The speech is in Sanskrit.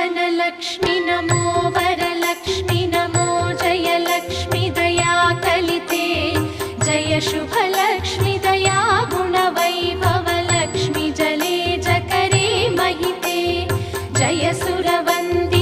धनलक्ष्मि नमो वरलक्ष्मि नमो जयलक्ष्मि दया कलिते जय शुभलक्ष्मि दया गुणवैभवलक्ष्मि जले जकरे महिते जय सुरवन्दिते